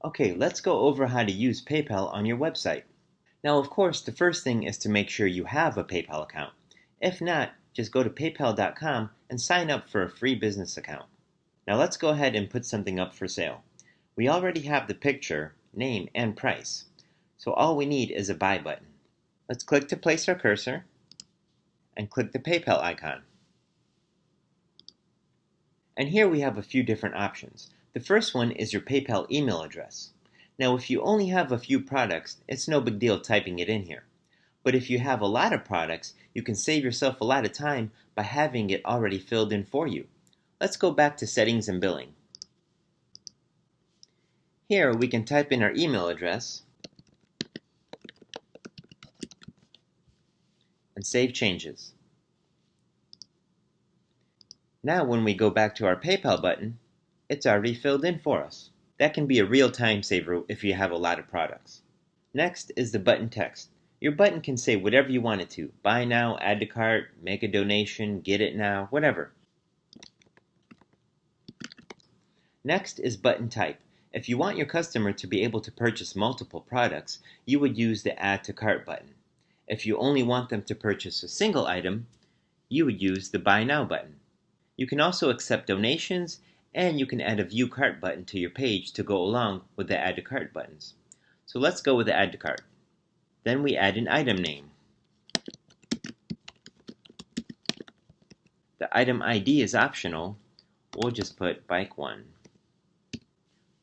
Okay, let's go over how to use PayPal on your website. Now, of course, the first thing is to make sure you have a PayPal account. If not, just go to paypal.com and sign up for a free business account. Now let's go ahead and put something up for sale. We already have the picture, name, and price. So all we need is a buy button. Let's click to place our cursor and click the PayPal icon. And here we have a few different options. The first one is your PayPal email address. Now if you only have a few products, it's no big deal typing it in here. But if you have a lot of products, you can save yourself a lot of time by having it already filled in for you. Let's go back to settings and billing. Here we can type in our email address and save changes. Now when we go back to our PayPal button, it's already filled in for us. That can be a real time saver if you have a lot of products. Next is the button text. Your button can say whatever you want it to. Buy now, add to cart, make a donation, get it now, whatever. Next is button type. If you want your customer to be able to purchase multiple products, you would use the add to cart button. If you only want them to purchase a single item, you would use the buy now button. You can also accept donations, and you can add a view cart button to your page to go along with the add to cart buttons. So let's go with the add to cart. Then we add an item name. The item ID is optional. We'll just put bike 1.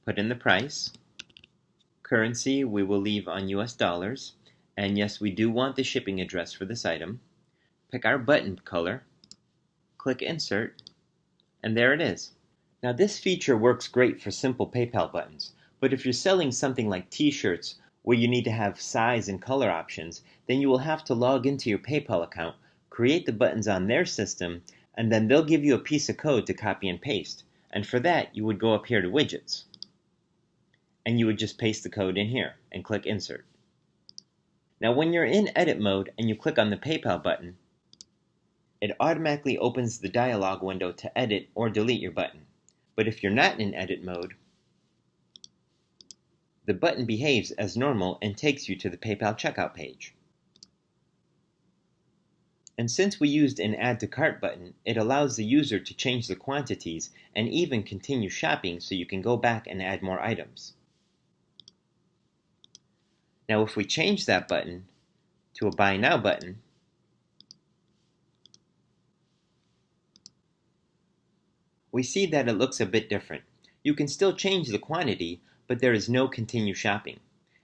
Put in the price. Currency we will leave on US dollars. And yes, we do want the shipping address for this item. Pick our button color. Click insert. And there it is. Now this feature works great for simple PayPal buttons, but if you're selling something like t-shirts where you need to have size and color options, then you will have to log into your PayPal account, create the buttons on their system, and then they'll give you a piece of code to copy and paste. And for that, you would go up here to widgets. And you would just paste the code in here and click insert. Now when you're in edit mode and you click on the PayPal button, it automatically opens the dialog window to edit or delete your button. But if you're not in edit mode, the button behaves as normal and takes you to the PayPal checkout page. And since we used an add to cart button, it allows the user to change the quantities and even continue shopping so you can go back and add more items. Now if we change that button to a buy now button, we see that it looks a bit different. You can still change the quantity, but there is no continue shopping.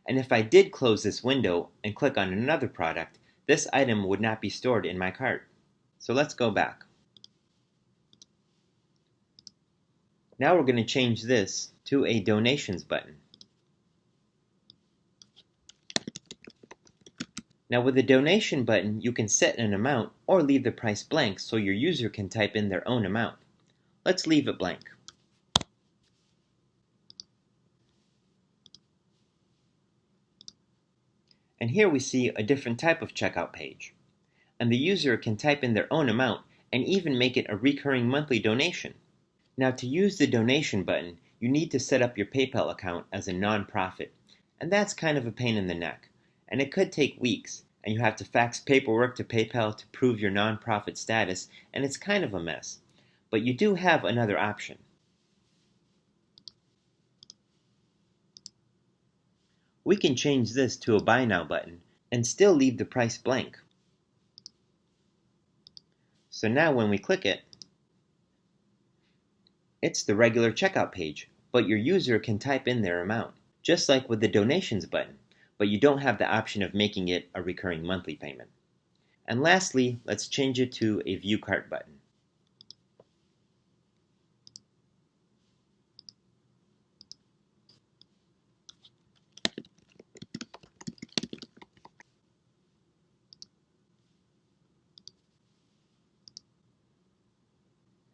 And if I did close this window and click on another product, this item would not be stored in my cart. So let's go back. Now we're going to change this to a donations button. Now with the donation button, you can set an amount or leave the price blank so your user can type in their own amount. Let's leave it blank. And here we see a different type of checkout page. And the user can type in their own amount and even make it a recurring monthly donation. Now to use the donation button, you need to set up your PayPal account as a non-profit. And that's kind of a pain in the neck. And it could take weeks, and you have to fax paperwork to PayPal to prove your non-profit status, and it's kind of a mess. But you do have another option. We can change this to a buy now button and still leave the price blank. So now when we click it, it's the regular checkout page, but your user can type in their amount, just like with the donations button, but you don't have the option of making it a recurring monthly payment. And lastly, let's change it to a view cart button.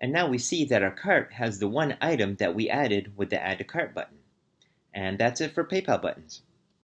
And now we see that our cart has the one item that we added with the add to cart button. And that's it for PayPal buttons.